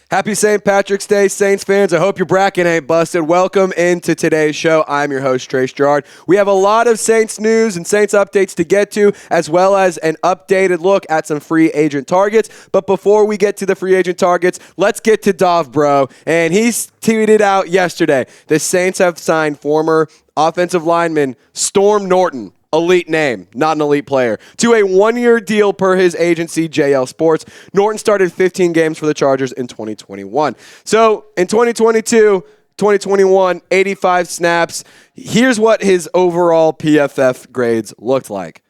Happy St. Patrick's Day, Saints fans. I hope your bracket ain't busted. Welcome into today's show. I'm your host, Trace Girouard. We have a lot of Saints news and Saints updates to get to, as well as an updated look at some free agent targets. But before we get to the free agent targets, let's get to Dov, bro. And he's tweeted out yesterday, the Saints have signed former offensive lineman Storm Norton. Elite name, not an elite player, to a one-year deal per his agency, JL Sports. Norton started 15 games for the Chargers in 2021. So in 2022, 2021, 85 snaps. Here's what his overall PFF grades looked like.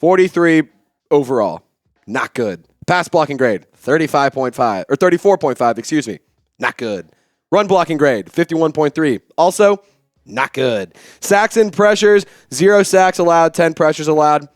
43 overall, not good. Pass blocking grade, 35.5, or 34.5, excuse me, not good. Run blocking grade, 51.3, also not good. Sacks and pressures, 0 sacks allowed, 10 pressures allowed.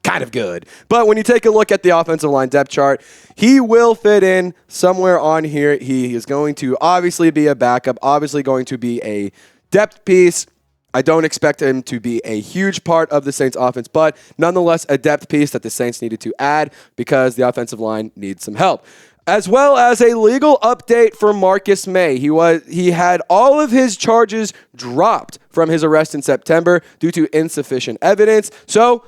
Kind of good. But when you take a look at the offensive line depth chart, he will fit in somewhere on here. He is going to obviously be a backup, obviously going to be a depth piece. I don't expect him to be a huge part of the Saints offense, but nonetheless a depth piece that the Saints needed to add because the offensive line needs some help. As well as a legal update for Marcus May. He had all of his charges dropped from his arrest in September due to insufficient evidence. So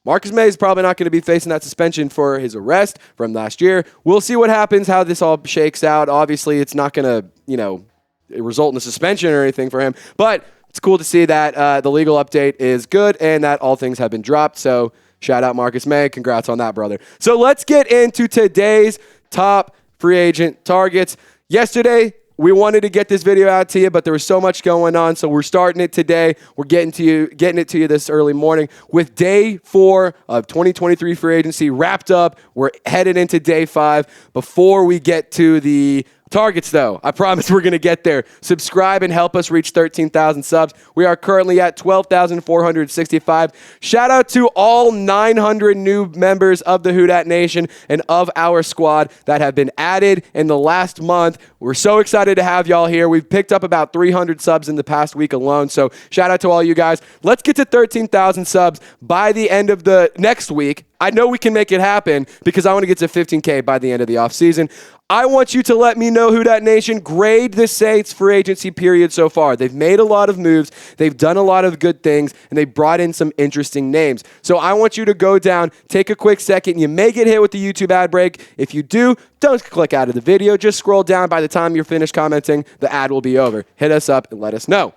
Marcus May is probably not going to be facing that suspension for his arrest from last year. We'll see what happens, how this all shakes out. Obviously, it's not going to, result in a suspension or anything for him. But it's cool to see that the legal update is good and that all things have been dropped. So shout out Marcus May. Congrats on that, brother. So let's get into today's top free agent targets. Yesterday, we wanted to get this video out to you, but there was so much going on, so we're starting it today. We're getting it to you this early morning with day 4 of 2023 free agency wrapped up. We're headed into day 5. Before we get to the targets, though, I promise we're going to get there. Subscribe and help us reach 13,000 subs. We are currently at 12,465. Shout out to all 900 new members of the Who Dat Nation and of our squad that have been added in the last month. We're so excited to have y'all here. We've picked up about 300 subs in the past week alone, so shout out to all you guys. Let's get to 13,000 subs by the end of the next week. I know we can make it happen because I want to get to 15K by the end of the offseason. I want you to let me know, Who Dat Nation, grade the Saints free agency period so far. They've made a lot of moves, they've done a lot of good things, and they brought in some interesting names. So I want you to go down, take a quick second. You may get hit with the YouTube ad break. If you do, don't click out of the video. Just scroll down. By the time you're finished commenting, the ad will be over. Hit us up and let us know.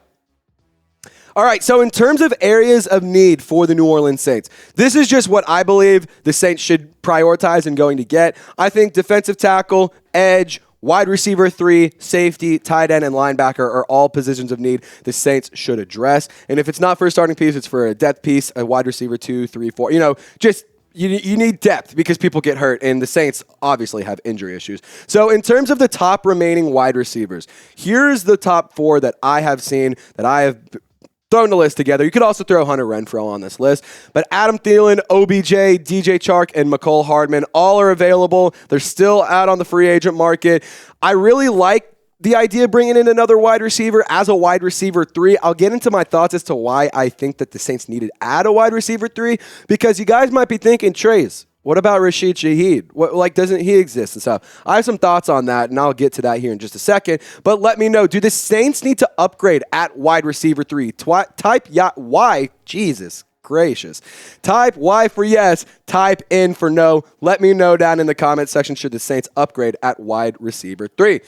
All right, so in terms of areas of need for the New Orleans Saints, this is just what I believe the Saints should prioritize and going to get. I think defensive tackle, edge, wide receiver 3, safety, tight end, and linebacker are all positions of need the Saints should address. And if it's not for a starting piece, it's for a depth piece, a wide receiver 2, 3, 4. You need depth because people get hurt, and the Saints obviously have injury issues. So in terms of the top remaining wide receivers, here's the top 4 that I have seen, that I have thrown the list together. You could also throw Hunter Renfrow on this list. But Adam Thielen, OBJ, DJ Chark, and Mecole Hardman all are available. They're still out on the free agent market. I really like the idea of bringing in another wide receiver as a wide receiver 3. I'll get into my thoughts as to why I think that the Saints need to add a wide receiver 3, because you guys might be thinking, Trace, what about Rashid Shaheed? Doesn't he exist and stuff? I have some thoughts on that, and I'll get to that here in just a second. But let me know, do the Saints need to upgrade at wide receiver 3? Type Y, Jesus gracious. Type Y for yes, type N for no. Let me know down in the comment section, should the Saints upgrade at wide receiver 3?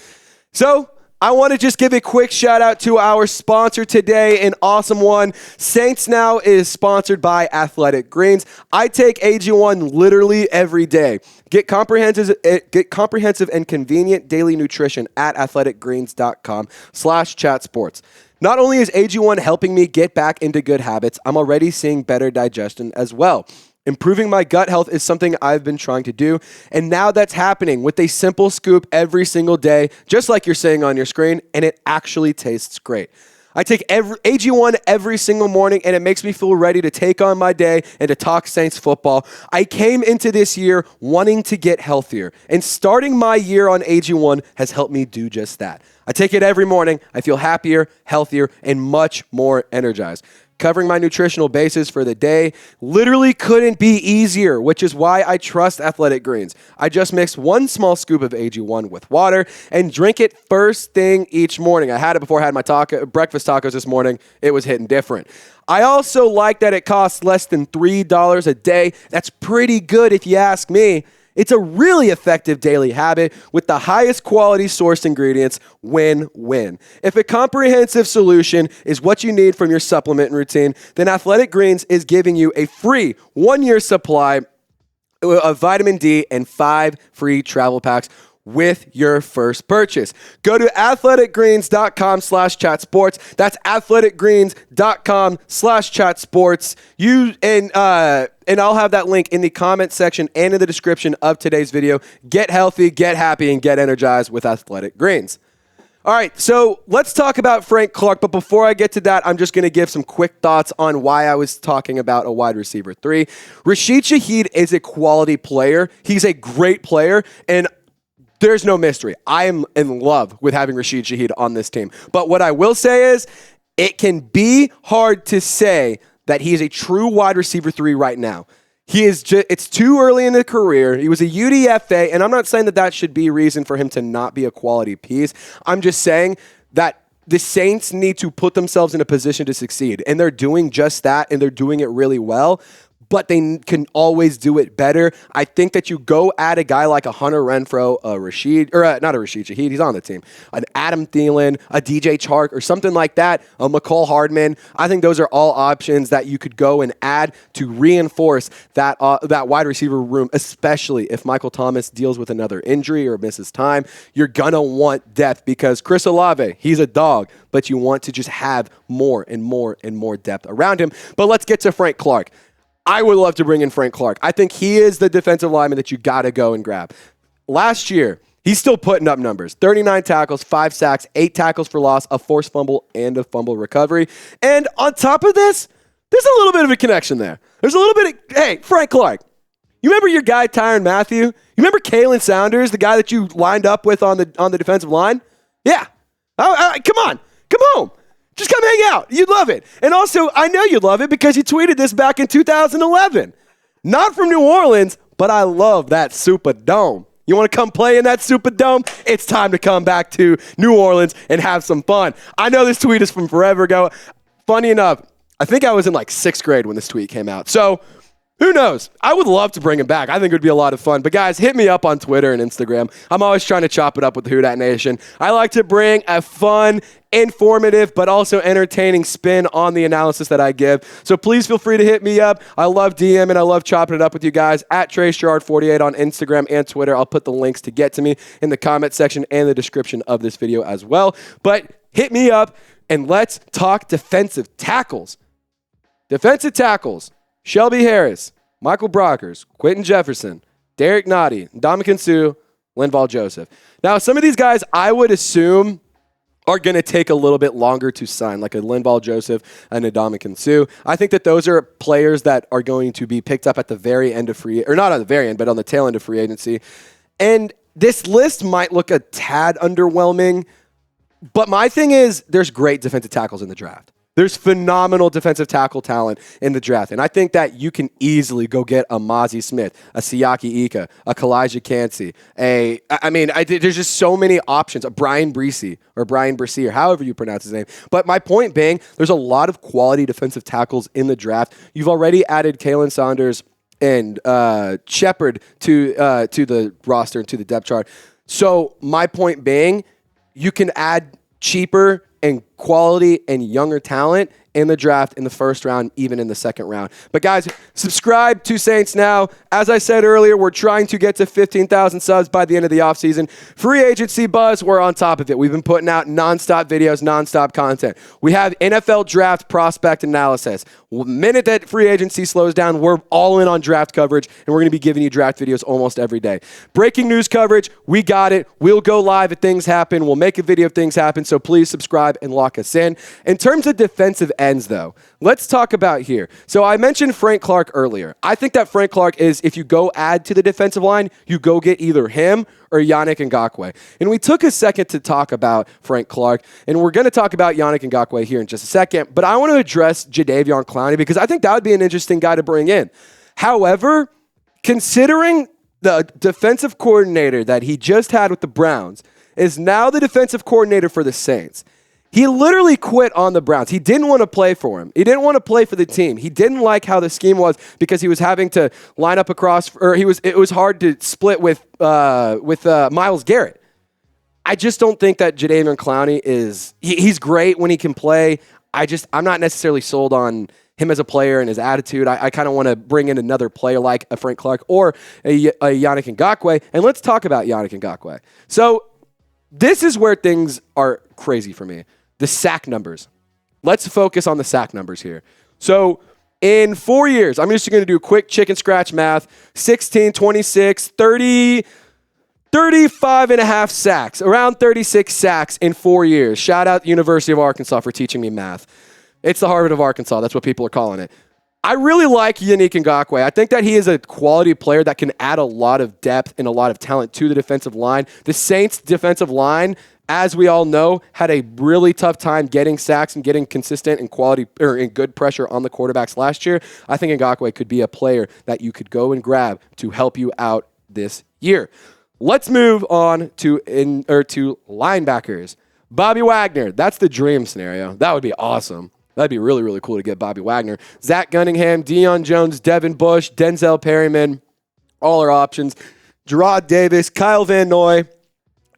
So I want to just give a quick shout out to our sponsor today, an awesome one. Saints Now is sponsored by Athletic Greens. I take AG1 literally every day. Get comprehensive and convenient daily nutrition at athleticgreens.com/chatsports. Not only is AG1 helping me get back into good habits, I'm already seeing better digestion as well. Improving my gut health is something I've been trying to do, and now that's happening with a simple scoop every single day, just like you're seeing on your screen, and it actually tastes great. I take AG1 every single morning, and it makes me feel ready to take on my day and to talk Saints football. I came into this year wanting to get healthier, and starting my year on AG1 has helped me do just that. I take it every morning. I feel happier, healthier, and much more energized. covering my nutritional basis for the day. Literally couldn't be easier, which is why I trust Athletic Greens. I just mix 1 small scoop of AG1 with water and drink it first thing each morning. I had it before I had my breakfast tacos this morning. It was hitting different. I also like that it costs less than $3 a day. That's pretty good if you ask me. It's a really effective daily habit with the highest quality sourced ingredients. Win-win. If a comprehensive solution is what you need from your supplement routine, then Athletic Greens is giving you a free 1-year supply of vitamin D and 5 free travel packs with your first purchase. Go to athleticgreens.com/chatsports. That's athleticgreens.com/chatsports. And I'll have that link in the comment section and in the description of today's video. Get healthy, get happy, and get energized with Athletic Greens. All right, so let's talk about Frank Clark. But before I get to that, I'm just going to give some quick thoughts on why I was talking about a wide receiver 3. Rashid Shaheed is a quality player. He's a great player, and there's no mystery. I am in love with having Rashid Shaheed on this team. But what I will say is it can be hard to say that he is a true wide receiver 3 right now. It's too early in the career. He was a UDFA, and I'm not saying that should be reason for him to not be a quality piece. I'm just saying that the Saints need to put themselves in a position to succeed, and they're doing just that, and they're doing it really well. But they can always do it better. I think that you go at a guy like a Hunter Renfrow, not a Rashid Shaheed, he's on the team, an Adam Thielen, a DJ Chark, or something like that, a Mecole Hardman. I think those are all options that you could go and add to reinforce that wide receiver room, especially if Michael Thomas deals with another injury or misses time. You're going to want depth because Chris Olave, he's a dog, but you want to just have more and more and more depth around him. But let's get to Frank Clark. I would love to bring in Frank Clark. I think he is the defensive lineman that you got to go and grab. Last year, he's still putting up numbers. 39 tackles, 5 sacks, 8 tackles for loss, a forced fumble, and a fumble recovery. And on top of this, there's a little bit of a connection there. There's a little bit of, hey, Frank Clark, you remember your guy Tyrann Mathieu? You remember Kalen Saunders, the guy that you lined up with on the defensive line? Yeah. Come on. Come home. Just come hang out. You'd love it. And also, I know you'd love it because you tweeted this back in 2011. Not from New Orleans, but I love that Superdome. You want to come play in that Superdome? It's time to come back to New Orleans and have some fun. I know this tweet is from forever ago. Funny enough, I think I was in like 6th grade when this tweet came out. So who knows? I would love to bring him back. I think it would be a lot of fun. But guys, hit me up on Twitter and Instagram. I'm always trying to chop it up with the Who Dat Nation. I like to bring a fun, informative, but also entertaining spin on the analysis that I give. So please feel free to hit me up. I love DM and I love chopping it up with you guys at TraceGirouard48 on Instagram and Twitter. I'll put the links to get to me in the comment section and the description of this video as well. But hit me up and let's talk defensive tackles. Defensive tackles. Shelby Harris, Michael Brockers, Quentin Jefferson, Derek Nottie, Ndamukong Suh, Linval Joseph. Now, some of these guys I would assume are going to take a little bit longer to sign, like a Linval Joseph and a Ndamukong Suh. I think that those are players that are going to be picked up at the very end of or not at the very end, but on the tail end of free agency. And this list might look a tad underwhelming, but my thing is there's great defensive tackles in the draft. There's phenomenal defensive tackle talent in the draft. And I think that you can easily go get a Mozzie Smith, a Siaki Ika, a Kalijah Cansey, there's just so many options, a Brian Bresee, or however you pronounce his name. But my point being, there's a lot of quality defensive tackles in the draft. You've already added Kalen Saunders and Shepard to the roster and to the depth chart. So my point being, you can add cheaper and quality and younger talent in the draft in the first round, even in the second round. But guys, subscribe to Saints Now. As I said earlier, we're trying to get to 15,000 subs by the end of the offseason. Free agency buzz, we're on top of it. We've been putting out nonstop videos, nonstop content. We have NFL draft prospect analysis. The minute that free agency slows down, we're all in on draft coverage, and we're going to be giving you draft videos almost every day. Breaking news coverage, we got it. We'll go live if things happen. We'll make a video if things happen, so please subscribe and lock walk us in terms of defensive ends, though, let's talk about here. So I mentioned Frank Clark earlier. I think that Frank Clark is, if you go add to the defensive line, you go get either him or Yannick Ngakoue. And we took a second to talk about Frank Clark, and we're going to talk about Yannick Ngakoue here in just a second, but I want to address Jadeveon Clowney because I think that would be an interesting guy to bring in. However, considering the defensive coordinator that he just had with the Browns is now the defensive coordinator for the Saints. He literally quit on the Browns. He didn't want to play for him. He didn't want to play for the team. He didn't like how the scheme was because he was having to line up across, or it was hard to split with Myles Garrett. I just don't think that Jadeveon Clowney he's great when he can play. I'm not necessarily sold on him as a player and his attitude. I kind of want to bring in another player like a Frank Clark or a Yannick Ngakoue. And let's talk about Yannick Ngakoue. So this is where things are crazy for me. The sack numbers. Let's focus on the sack numbers here. So in 4 years, I'm just going to do quick chicken scratch math. 16, 26, 30, 35 and a half sacks. Around 36 sacks in 4 years. Shout out University of Arkansas for teaching me math. It's the Harvard of Arkansas. That's what people are calling it. I really like Yannick Ngakoue. I think that he is a quality player that can add a lot of depth and a lot of talent to the defensive line. The Saints' defensive line, as we all know, had a really tough time getting sacks and getting consistent and quality or in good pressure on the quarterbacks last year. I think Ngakoue could be a player that you could go and grab to help you out this year. Let's move on to linebackers. Bobby Wagner. That's the dream scenario. That would be awesome. That'd be really, really cool to get Bobby Wagner. Zach Gunningham, Deion Jones, Devin Bush, Denzel Perryman, all our options. Girouard Davis, Kyle Van Noy,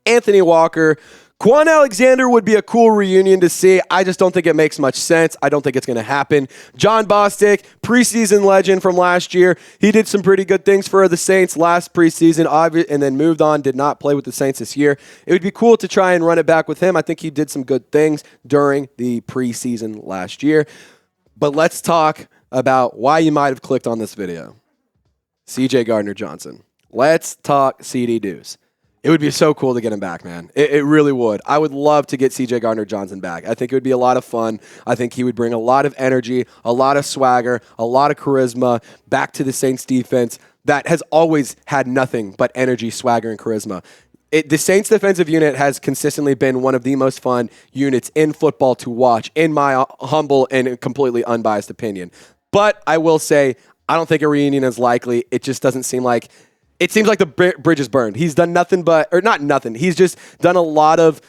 Anthony Walker. Quan Alexander would be a cool reunion to see. I just don't think it makes much sense. I don't think it's going to happen. John Bostic, preseason legend from last year. He did some pretty good things for the Saints last preseason and then moved on, did not play with the Saints this year. It would be cool to try and run it back with him. I think he did some good things during the preseason last year. But let's talk about why you might have clicked on this video. CJ Gardner-Johnson. Let's talk CD Deuce. It would be so cool to get him back, man. It really would. I would love to get CJ Gardner-Johnson back. I think it would be a lot of fun. I think he would bring a lot of energy, a lot of swagger, a lot of charisma back to the Saints defense that has always had nothing but energy, swagger, and charisma. The Saints defensive unit has consistently been one of the most fun units in football to watch, in my humble and completely unbiased opinion. But I will say, I don't think a reunion is likely. It just doesn't seem like... It seems like the bridge is burned. He's done nothing but, or not nothing. He's just done a lot of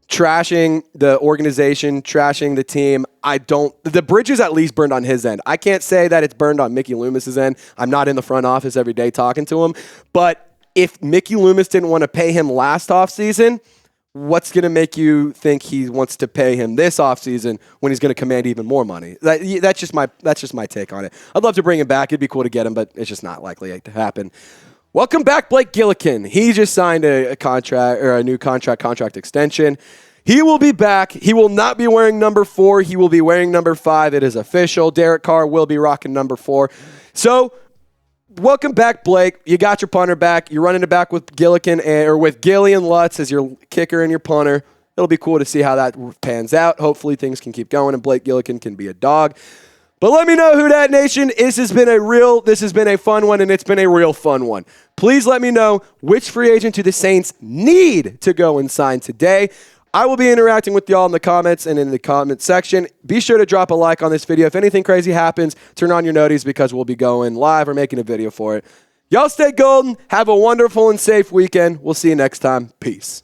trashing the organization, trashing the team. The bridge is at least burned on his end. I can't say that it's burned on Mickey Loomis's end. I'm not in the front office every day talking to him. But if Mickey Loomis didn't want to pay him last offseason, what's going to make you think he wants to pay him this offseason when he's going to command even more money? That's just my take on it. I'd love to bring him back. It'd be cool to get him, but it's just not likely to happen. Welcome back, Blake Gilikin. He just signed a contract or a new contract extension. He will be back. He will not be wearing number 4. He will be wearing number 5. It is official. Derek Carr will be rocking number 4. So, welcome back, Blake. You got your punter back. You're running it back with Gilikin or with Gilly and Lutz as your kicker and your punter. It'll be cool to see how that pans out. Hopefully, things can keep going and Blake Gilikin can be a dog. But let me know, Who Dat Nation, this has been a fun one, and it's been a real fun one. Please let me know which free agent do the Saints need to go and sign today. I will be interacting with y'all in the comments and in the comment section. Be sure to drop a like on this video. If anything crazy happens, turn on your noties because we'll be going live or making a video for it. Y'all stay golden. Have a wonderful and safe weekend. We'll see you next time. Peace.